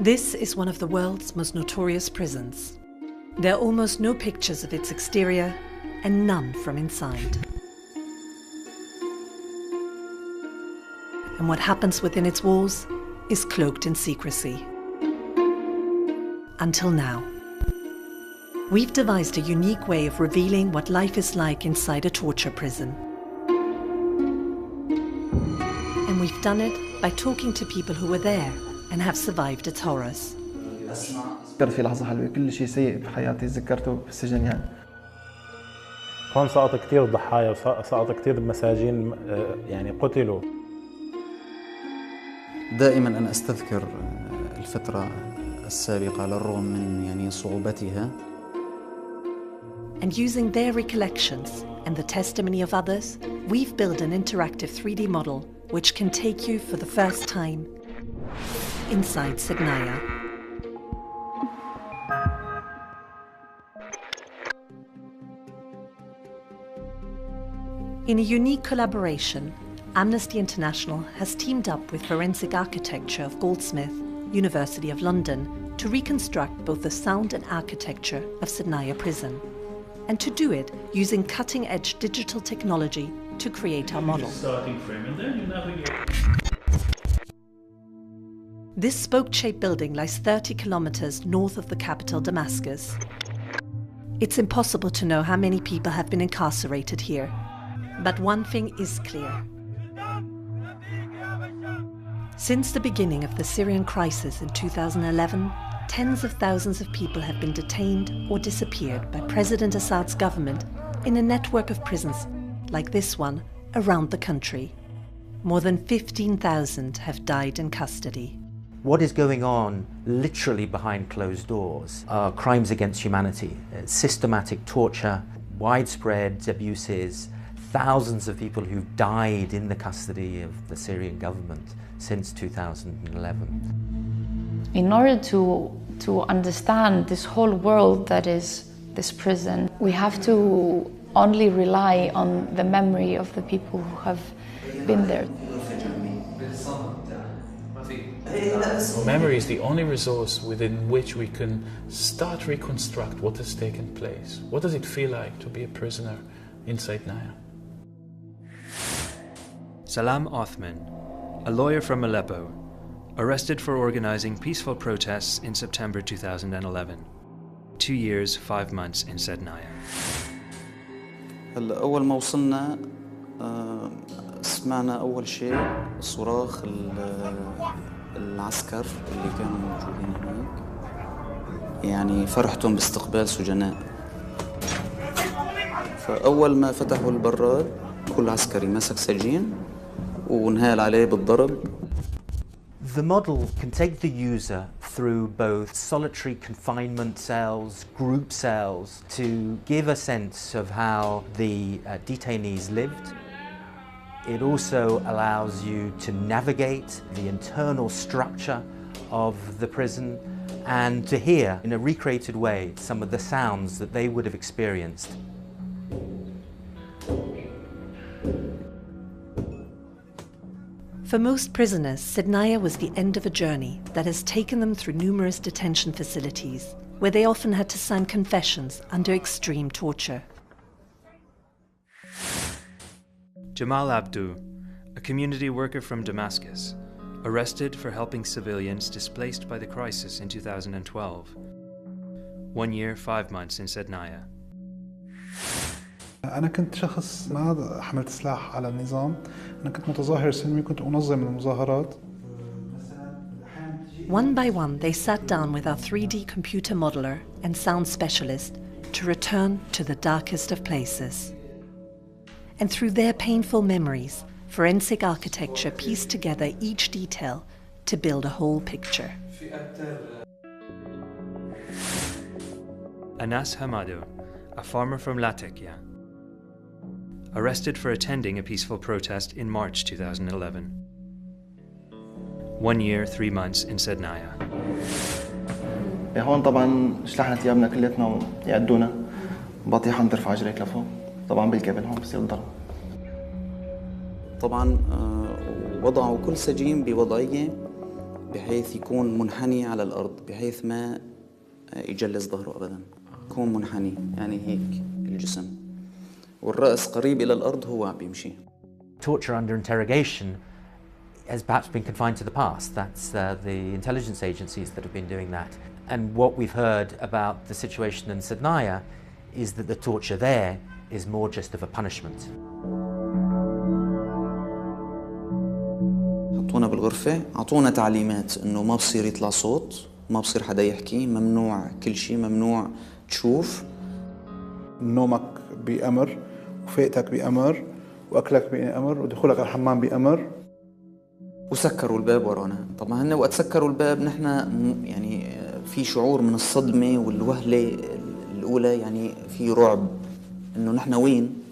This is one of the world's most notorious prisons. There are almost no pictures of its exterior and none from inside. And what happens within its walls is cloaked in secrecy. Until now. We've devised a unique way of revealing what life is like inside a torture prison. And we've done it by talking to people who were there and have survived its horrors. ذكرت في لحظة حلوة كل شيء سيء بحياتي ذكرته بالسجن يعني. هون سقط كثير ضحايا وسقط كثير مساجين يعني قتلوا. دائما أنا أستذكر الفترة السابقة على الرغم من يعني صعوبتها. And using their recollections and the testimony of others, we've built an interactive 3D model which can take you for the first time inside Sednaya. In a unique collaboration, Amnesty International has teamed up with Forensic Architecture of Goldsmith, University of London, to reconstruct both the sound and architecture of Sednaya prison, and to do it using cutting-edge digital technology to create our model. Starting frame, and then you navigate. This spoke-shaped building lies 30 kilometers north of the capital, Damascus. It's impossible to know how many people have been incarcerated here, but one thing is clear. Since the beginning of the Syrian crisis in 2011, tens of thousands of people have been detained or disappeared by President Assad's government in a network of prisons like this one around the country. More than 15,000 have died in custody. What is going on literally behind closed doors are crimes against humanity, systematic torture, widespread abuses, thousands of people who've died in the custody of the Syrian government since 2011. In order to understand this whole world that is this prison, we have to only rely on the memory of the people who have been there. Memory is the only resource within which we can start to reconstruct what has taken place. What does it feel like to be a prisoner inside Naya? Salam Othman, a lawyer from Aleppo, arrested for organizing peaceful protests in September 2011. 2 years, 5 months in Sednaya. أول ما وصلنا سمعنا أول شيء صراخ العسكر اللي كانوا موجودين هناك، يعني فرحتهم باستقبال سجناء. فأول ما فتحوا البراد كل عسكري مسك سجين ونهال عليه بالضرب. The model can take the user through both solitary confinement cells, group cells, to give a sense of how the detainees lived. It also allows you to navigate the internal structure of the prison and to hear, in a recreated way, some of the sounds that they would have experienced. For most prisoners, Sednaya was the end of a journey that has taken them through numerous detention facilities, where they often had to sign confessions under extreme torture. Jamal Abdu, a community worker from Damascus, arrested for helping civilians displaced by the crisis in 2012. 1 year, 5 months in Sednaya. أنا كنت شخص ما حملت سلاح على النظام، أنا كنت متظاهر سلمي، كنت أنظم المظاهرات. One by one, they sat down with our 3D computer modeler and sound specialist to return to the darkest of places. And through their painful memories, forensic architecture pieced together each detail to build a whole picture. Anas Hamado, a farmer from Latakia, arrested for attending a peaceful protest in March 2011. 1 year, 3 months in Sednaya. هون طبعا شلحنا ثيابنا كلياتنا يعدونا، بطيحة ترفع رجليك لفوق، طبعا بالكابل هون بصير الضرب. طبعا وضعوا كل سجين بوضعية بحيث يكون منحني على الأرض بحيث ما يجلس ظهره أبدا، يكون منحني يعني هيك الجسم والرأس قريب إلى الأرض هو بيمشي. Torture under interrogation has perhaps been confined to the past. That's the intelligence agencies that have been doing that. And what we've heard about the situation in Sednaya is that the torture there is more just of a punishment. حطونا بالغرفة، أعطونا تعليمات إنه ما بصير يطلع صوت، ما بصير حدا يحكي، ممنوع كل شيء، ممنوع تشوف. نومك بأمر، وفيقتك بأمر، وأكلك بأمر، ودخولك على الحمام بأمر. وسكروا الباب ورانا. طبعا هن وقت سكروا الباب نحن يعني في شعور من الصدمة والوهلة الأولى، يعني في رعب إنه نحن وين.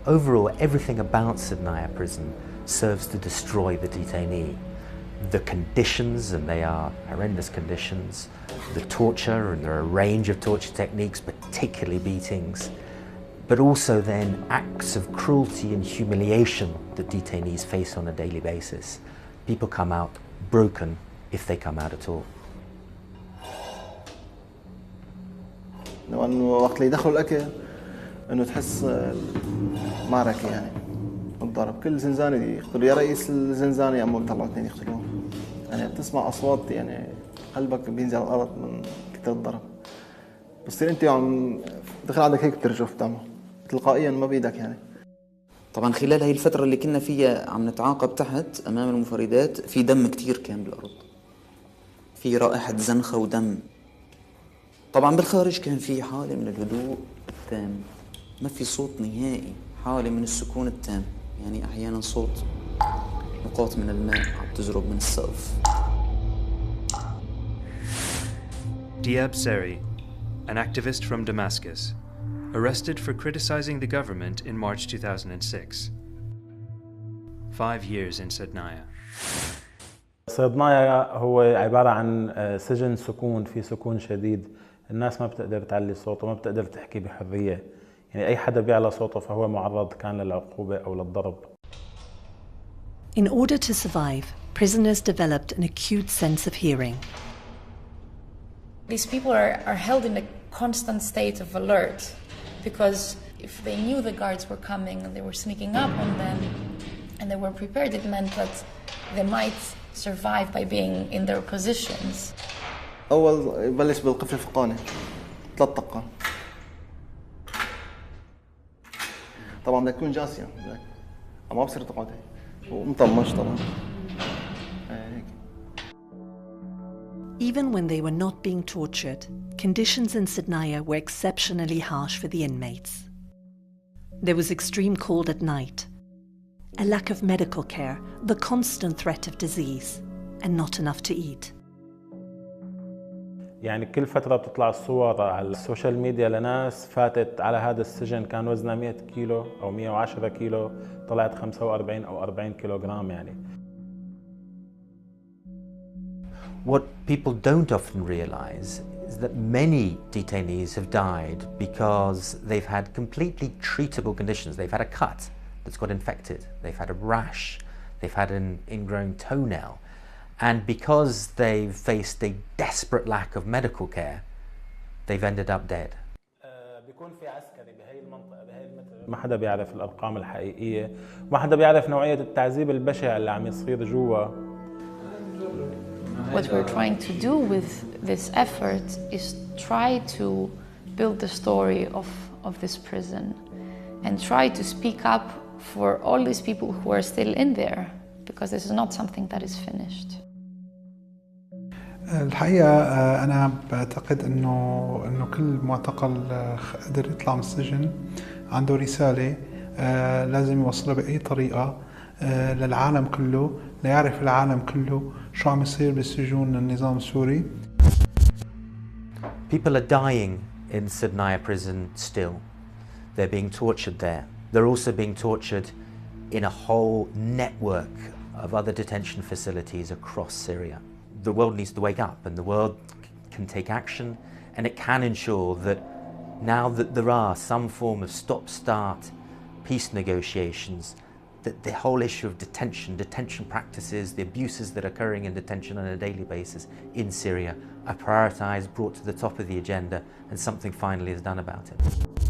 Overall, everything about Sednaya prison serves to destroy the detainee. The conditions, and they are horrendous conditions, the torture, and there are a range of torture techniques, particularly beatings, but also then acts of cruelty and humiliation that detainees face on a daily basis. People come out broken if they come out at all. لأنه وقت اللي يدخلوا الأكل إنه تحس معركة يعني الضرب، كل زنزانة يقتلوا يا رئيس الزنزانة يا أما بيطلعوا اثنين يقتلوهم، يعني بتسمع أصوات يعني قلبك بينزل على الأرض من كتر الضرب. بتصير أنت عم دخل عندك هيك بترجف دمه تلقائيا ما بيدك يعني. طبعا خلال هاي الفترة اللي كنا فيها عم نتعاقب تحت أمام المفردات في دم كتير كان بالأرض، في رائحة زنخة ودم. طبعا بالخارج كان في حالة من الهدوء التام، ما في صوت نهائي، حالة من السكون التام، يعني أحيانا صوت نقاط من الماء عم تزرب من السقف. Diab Seri, an activist from Damascus, arrested for criticizing the government in March 2006. 5 years in Sednaya. صيدنايا هو عبارة عن سجن سكون، في سكون شديد، الناس ما بتقدر تعلي صوته، ما بتقدر تحكي بحرية، يعني أي حدا بيعلى صوته فهو معرض كان للعقوبة أو للضرب. In order to survive, prisoners developed an acute sense of hearing. These people are held in a constant state of alert, because if they knew the guards were coming and they were sneaking up on them and they were prepared, it meant that they might survive by being in their positions. أول يبلش بالقفل الفوقاني 3 دقات. طبعا بدك تكون جاسيا، ما بصير تقعد هيك ومطمش طبعا. Even when they were not being tortured, conditions in Sednaya were exceptionally harsh for the inmates. There was extreme cold at night, a lack of medical care, the constant threat of disease, and not enough to eat. يعني كل فترة بتطلع الصور على السوشيال ميديا لناس فاتت على هذا السجن كان وزنها 100 كيلو أو 110 كيلو، طلعت 45 أو 40 كيلوغرام يعني. What people don't often realize is that many detainees have died because they've had completely treatable conditions. They've had a cut that's got infected, they've had a rash, they've had an ingrown toenail, and because they've faced a desperate lack of medical care, they've ended up dead. بيكون في عسكري بهي المنطقة بهي المتر، ما حدا بيعرف الأرقام الحقيقية، ما حدا بيعرف نوعية التعذيب البشع اللي عم يصير جوا. What we're trying to do with this effort is try to build the story of this prison and try to speak up for all these people who are still in there, because this is not something that is finished. الحقيقة أنا بعتقد إنه كل معتقل قدر يطلع من السجن عنده رسالة لازم يوصلها بأي طريقة للعالم كله، ليعرف العالم كله شو عم يصير بالسجون النظام السوري. People are dying in Sednaya prison still. They're being tortured there. They're also being tortured in a whole network of other detention facilities across Syria. The world needs to wake up, and the world can take action, and it can ensure that now that there are some form of stop-start peace negotiations, that the whole issue of detention practices, the abuses that are occurring in detention on a daily basis in Syria are prioritised, brought to the top of the agenda, and something finally is done about it.